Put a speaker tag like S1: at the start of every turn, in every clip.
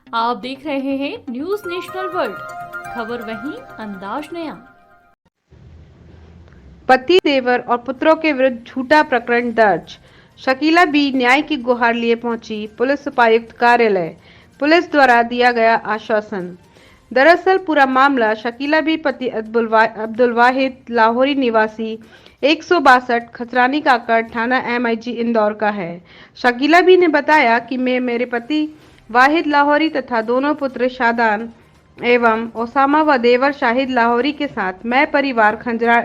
S1: आप देख रहे हैं न्यूज नेशनल वर्ल्ड, खबर वहीं अंदाज नया।
S2: पति देवर और पुत्रों के विरुद्ध झूठा प्रकरण दर्ज। शकीला बी न्याय की गुहार लिए पहुंची पुलिस उपायुक्त कार्यालय। पुलिस द्वारा दिया गया आश्वासन। दरअसल पूरा मामला शकीला बी पति अब्दुल वाहिद लाहौरी निवासी 162 खसरानी काकड़ थाना MIG इंदौर का है। शकीला बी ने बताया कि मैं मेरे पति वाहिद लाहौरी तथा दोनों पुत्र शादान एवं ओसामा व देवर शाहिद लाहौरी के साथ मैं परिवार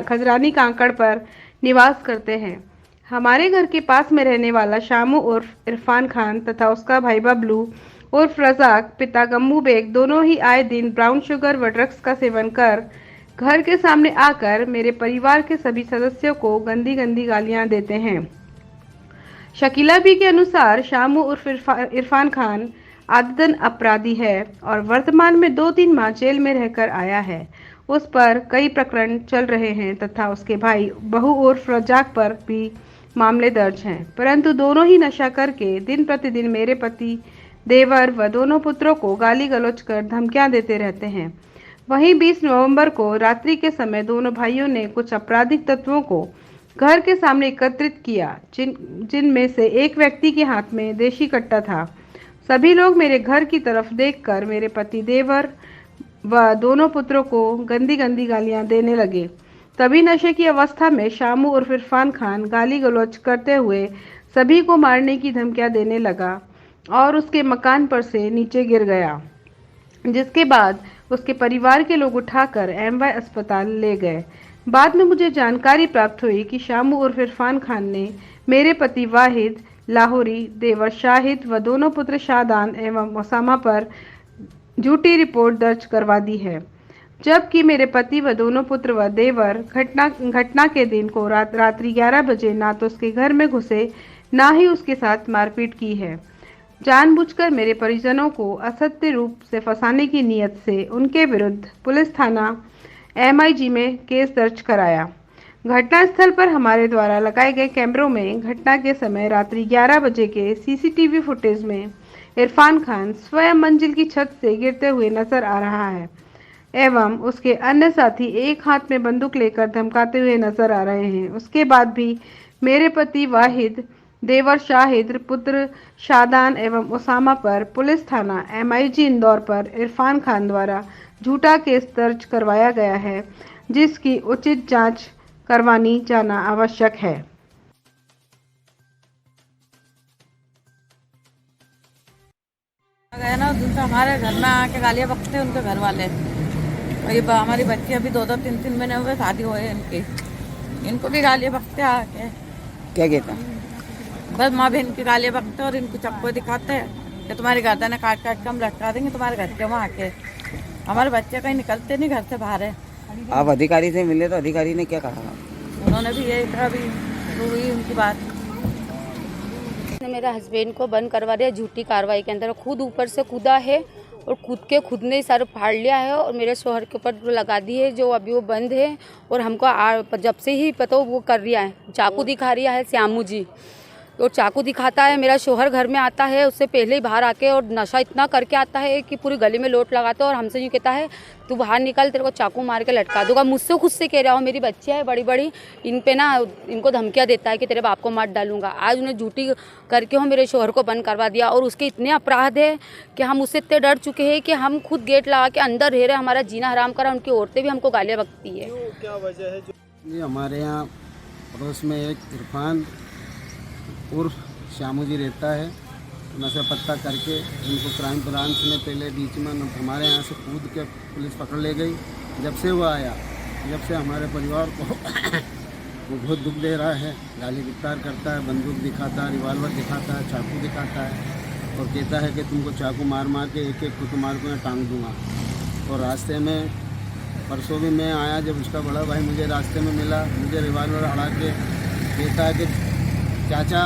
S2: खजरानी कांकड़ पर निवास करते हैं। हमारे घर के पास में रहने वाला शामू उर्फ इरफान खान तथा उसका भाई बबलू उर्फ रजाक पिता गम्मू बेग दोनों ही आए दिन ब्राउन शुगर व ड्रग्स का सेवन कर घर के सामने आकर मेरे परिवार के सभी सदस्यों को गंदी गंदी गालियां देते हैं। शकीला बी के अनुसार शामू उर्फ इरफान खान आदतन अपराधी है और वर्तमान में 2-3 माह जेल में रहकर आया है। उस पर कई प्रकरण चल रहे हैं तथा उसके भाई बहू उर्फ रजाक पर भी मामले दर्ज हैं, परंतु दोनों ही नशा करके दिन प्रतिदिन मेरे पति देवर व दोनों पुत्रों को गाली गलौज कर धमकियां देते रहते हैं। वहीं 20 नवंबर को रात्रि के समय दोनों भाइयों ने कुछ आपराधिक तत्वों को घर के सामने एकत्रित किया, जिनमें से एक व्यक्ति के हाथ में देशी कट्टा था। सभी लोग मेरे घर की तरफ देखकर मेरे पति देवर व दोनों पुत्रों को गंदी गंदी गालियां देने लगे। तभी नशे की अवस्था में शामू उर्फ इरफान खान गाली गलौज करते हुए सभी को मारने की धमकियां देने लगा और उसके मकान पर से नीचे गिर गया, जिसके बाद उसके परिवार के लोग उठाकर MY अस्पताल ले गए। बाद में मुझे जानकारी प्राप्त हुई कि शामू उर्फ इरफान खान ने मेरे पति वाहिद लाहौरी, देवर शाहिद व दोनों पुत्र शादान एवं ओसामा पर झूठी रिपोर्ट दर्ज करवा दी है, जबकि मेरे पति व दोनों पुत्र व देवर घटना के दिन को रात्रि 11 बजे ना तो उसके घर में घुसे ना ही उसके साथ मारपीट की है। जानबूझकर मेरे परिजनों को असत्य रूप से फंसाने की नियत से उनके विरुद्ध पुलिस थाना MIG में केस दर्ज कराया। घटनास्थल पर हमारे द्वारा लगाए गए कैमरों में घटना के समय रात्रि 11 बजे के CCTV फुटेज में इरफान खान स्वयं मंजिल की छत से गिरते हुए नजर आ रहा है एवं उसके अन्य साथी एक हाथ में बंदूक लेकर धमकाते हुए नजर आ रहे हैं। उसके बाद भी मेरे पति वाहिद, देवर शाहिद, पुत्र शादान एवं ओसामा पर पुलिस थाना MIG इंदौर पर इरफान खान द्वारा झूठा केस दर्ज करवाया गया है, जिसकी उचित जांच करवानी जाना आवश्यक है।
S3: गए ना दूसरा हमारे घर में आके गालियाँ बकते हैं उनके घर वाले। और ये हमारी बच्ची अभी 2-2, 3-3 महीने हुए शादी हुए इनकी, इनको भी गालियाँ बकते आके।
S4: क्या कहता?
S3: बस माँ बहन की गालियाँ बकते और इनको चप्पू दिखाते हैं कि तुम्हारी गर्दन काट काट के हम लटका देंगे तुम्हारे घर के वहाँ आके। हमारे बच्चे कहीं निकलते नहीं घर से बाहर है।
S4: आप अधिकारी से मिले तो अधिकारी ने क्या कहा?
S3: उन्होंने भी यही कहा, भी हुई उनकी बात।
S5: मेरे हस्बैंड को बंद करवा दिया झूठी कार्रवाई के अंदर। खुद ऊपर से कूदा है और खुद ने सर फाड़ लिया है और मेरे शोहर के ऊपर लगा दी है, जो अभी वो बंद है। और हमको जब से ही पता वो कर रिया है, चाकू दिखा रिया है श्यामू जी, और चाकू दिखाता है। मेरा शोहर घर में आता है उससे पहले ही बाहर आके और नशा इतना करके आता है कि पूरी गली में लोट लगाता है और हमसे यूँ कहता है तू बाहर निकल, तेरे को चाकू मार के लटका दूंगा। मुझसे खुद से कह रहा हूँ, मेरी बच्चियाँ है बड़ी बड़ी, इन पे ना इनको धमकियाँ देता है कि तेरे बाप को मार डालूंगा। आज उन्हें झूठी करके हो मेरे शोहर को बंद करवा दिया और उसके इतने अपराध है कि हम उससे इतने डर चुके हैं कि हम खुद गेट लगा के अंदर रह रहे, हमारा जीना हराम करा। उनकी औरतें भी हमको गालियाँ बकती है।
S6: क्या वजह है? ये हमारे यहाँ पड़ोस में एक इरफान उर्फ श्यामू जी रहता है। नशा पत्ता करके उनको क्राइम ब्रांच ने पहले बीच में हमारे यहाँ से कूद के पुलिस पकड़ ले गई। जब से वो आया, जब से हमारे परिवार को वो बहुत दुख दे रहा है, गाली गिरफ्तार करता है, बंदूक दिखाता है, रिवाल्वर दिखाता है, चाकू दिखाता है और कहता है कि तुमको चाकू मार मार के एक एक को तुम्हारे को मैं टांग दूँगा। और रास्ते में परसों भी मैं आया, जब उसका बड़ा भाई मुझे रास्ते में मिला, मुझे रिवाल्वर अड़ा के कहता है कि चाचा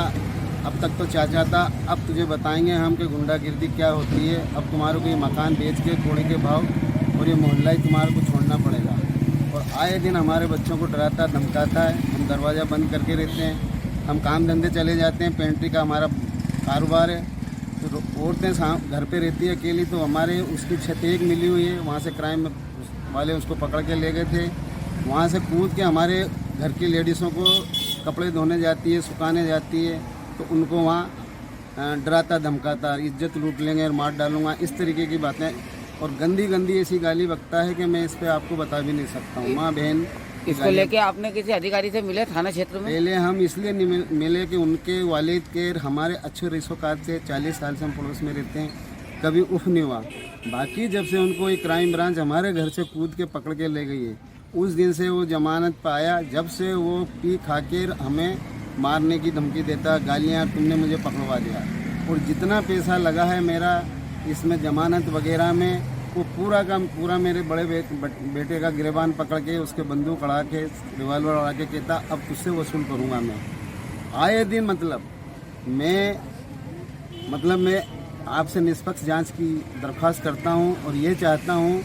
S6: अब तक तो चाचा था, अब तुझे बताएंगे हम कि गुंडागिर्दी क्या होती है। अब तुम्हारे को ये मकान बेच के कोड़े के भाव और ये मोहल्ला ही तुम्हारे को छोड़ना पड़ेगा। और आए दिन हमारे बच्चों को डराता धमकाता है। हम दरवाज़ा बंद करके रहते हैं, हम काम धंधे चले जाते हैं, पेंट्री का हमारा कारोबार है। तो औरतें घर पे रहती है अकेली, तो हमारे उसकी छत एक मिली हुई है, वहाँ से क्राइम वाले उसको पकड़ के ले गए थे। वहाँ से कूद के हमारे घर की लेडीज़ों को कपड़े धोने जाती है, सुखाने जाती है, तो उनको वहाँ डराता धमकाता, इज्जत लूट लेंगे और मार डालूंगा, इस तरीके की बातें और गंदी गंदी ऐसी गाली बकता है कि मैं इस पे आपको बता भी नहीं सकता हूँ। माँ बहन
S4: इसको लेके आपने किसी अधिकारी से मिले थाना क्षेत्र में?
S6: पहले हम इसलिए नहीं मिले कि उनके वालिद के हमारे अच्छे रिश्तेदार से 40 साल से हम पड़ोस में रहते हैं, कभी उफ नहीं हुआ। बाकी जब से उनको एक क्राइम ब्रांच हमारे घर से कूद के पकड़ के ले गई है, उस दिन से वो जमानत पाया, जब से वो पी खा के हमें मारने की धमकी देता, गालियाँ, तुमने मुझे पकड़वा दिया। और जितना पैसा लगा है मेरा इसमें जमानत वगैरह में, वो पूरा का पूरा मेरे बड़े बेटे का गिरबान पकड़ के उसके बंदूक अड़ा के रिवाल्वर अड़ा के कहता अब तुझसे वसूल करूँगा मैं। आए दिन मतलब मैं आपसे निष्पक्ष जांच की दरख्वास्त करता हूं और ये चाहता हूं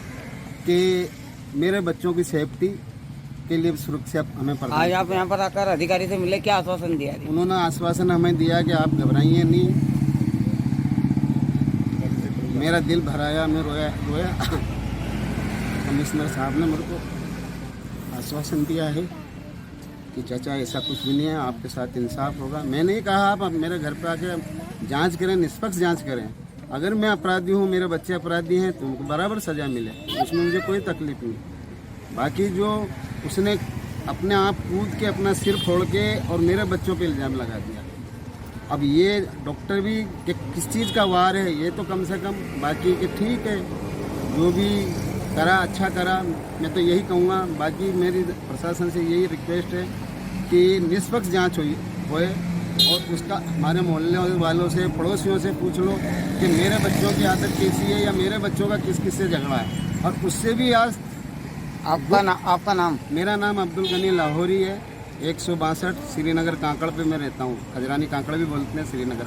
S6: कि मेरे बच्चों की सेफ्टी के लिए सुरक्षा हमें प्रदान।
S4: आज आप यहाँ पर आकर अधिकारी से मिले, क्या आश्वासन दिया?
S6: उन्होंने आश्वासन हमें दिया कि आप घबराइए नहीं। मेरा दिल भराया, मैं रोया। कमिश्नर साहब ने मेरे को आश्वासन दिया है कि चाचा ऐसा कुछ भी नहीं है, आपके साथ इंसाफ होगा। मैंने ही कहा आप मेरे घर पे आके जांच करें, निष्पक्ष जांच करें। अगर मैं अपराधी हूँ, मेरे बच्चे अपराधी हैं, तो उनको बराबर सज़ा मिले, उसमें मुझे कोई तकलीफ नहीं। बाकी जो उसने अपने आप कूद के अपना सिर फोड़ के और मेरे बच्चों पे इल्ज़ाम लगा दिया, अब ये डॉक्टर भी कि किस चीज़ का वार है ये तो कम से कम, बाकी कि ठीक है जो भी करा अच्छा करा, मैं तो यही कहूँगा। बाकी मेरी प्रशासन से यही रिक्वेस्ट है कि निष्पक्ष जांच होए और उसका हमारे मोहल्ले वालों से, पड़ोसियों से पूछ लो कि मेरे बच्चों की आदत कैसी है या मेरे बच्चों का किस किस से झगड़ा है। और उससे भी आज
S4: आपका नाम?
S6: मेरा नाम अब्दुल गनी लाहौरी है, 162 श्रीनगर कांकड़ पे मैं रहता हूँ। खजरानी कांकड़ भी बोलते हैं, श्रीनगर का।